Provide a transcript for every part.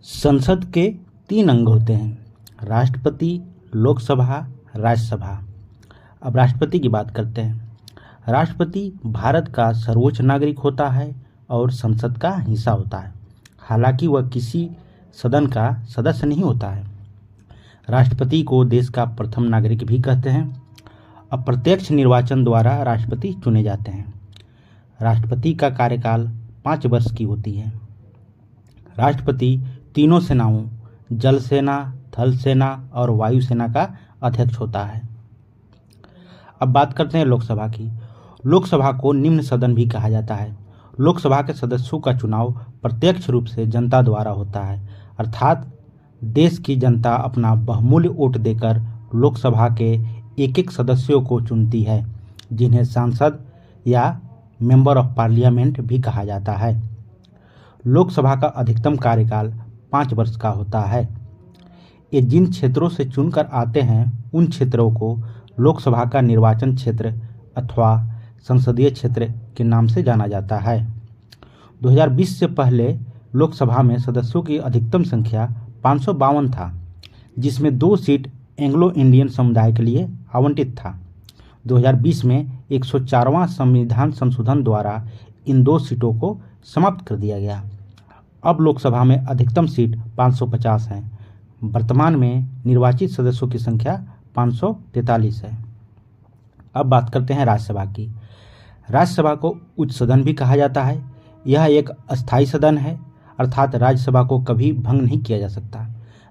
संसद के 3 अंग होते हैं, राष्ट्रपति, लोकसभा, राज्यसभा। अब राष्ट्रपति की बात करते हैं। राष्ट्रपति भारत का सर्वोच्च नागरिक होता है और संसद का हिस्सा होता है। हालांकि वह किसी सदन का सदस्य नहीं होता है। राष्ट्रपति को देश का प्रथम नागरिक भी कहते हैं। अप्रत्यक्ष निर्वाचन द्वारा राष्ट्रपति चुने जाते हैं। राष्ट्रपति का कार्यकाल 5 वर्ष की होती है। राष्ट्रपति तीनों सेनाओं, जल सेना, थल सेना और वायु सेना का अध्यक्ष होता है। अब बात करते हैं लोकसभा की। लोकसभा को निम्न सदन भी कहा जाता है। लोकसभा के सदस्यों का चुनाव प्रत्यक्ष रूप से जनता द्वारा होता है, अर्थात देश की जनता अपना बहुमूल्य वोट देकर लोकसभा के एक सदस्यों को चुनती है, जिन्हें सांसद या मेंबर ऑफ पार्लियामेंट भी कहा जाता है। लोकसभा का अधिकतम कार्यकाल 5 वर्ष का होता है। ये जिन क्षेत्रों से चुनकर आते हैं उन क्षेत्रों को लोकसभा का निर्वाचन क्षेत्र अथवा संसदीय क्षेत्र के नाम से जाना जाता है। 2020 से पहले लोकसभा में सदस्यों की अधिकतम संख्या 552 था, जिसमें 2 सीट एंग्लो इंडियन समुदाय के लिए आवंटित था। 2020 में 104वां संविधान संशोधन द्वारा इन 2 सीटों को समाप्त कर दिया गया। अब लोकसभा में अधिकतम सीट 550 हैं। वर्तमान में निर्वाचित सदस्यों की संख्या 543 है। अब बात करते हैं राज्यसभा की। राज्यसभा को उच्च सदन भी कहा जाता है। यह एक अस्थायी सदन है, अर्थात राज्यसभा को कभी भंग नहीं किया जा सकता।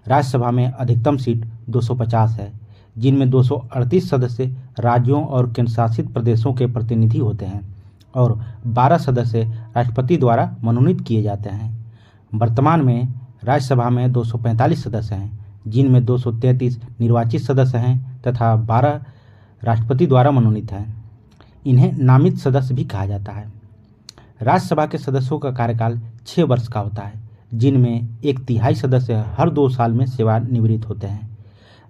राज्यसभा में अधिकतम सीट 250 है, जिनमें 238 सदस्य राज्यों और केंद्रशासित प्रदेशों के प्रतिनिधि होते हैं और 12 सदस्य राष्ट्रपति द्वारा मनोनीत किए जाते हैं। वर्तमान में राज्यसभा में 245 सदस्य हैं, जिनमें 233 निर्वाचित सदस्य हैं तथा 12 राष्ट्रपति द्वारा मनोनीत हैं। इन्हें नामित सदस्य भी कहा जाता है। राज्यसभा के सदस्यों का कार्यकाल 6 वर्ष का होता है, जिनमें 1/3 सदस्य हर 2 साल में सेवानिवृत्त होते हैं।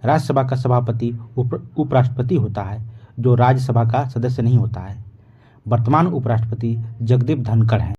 राज्यसभा का सभापति उपराष्ट्रपति होता है, जो राज्यसभा का सदस्य नहीं होता है। वर्तमान उपराष्ट्रपति जगदीप धनखड़ हैं।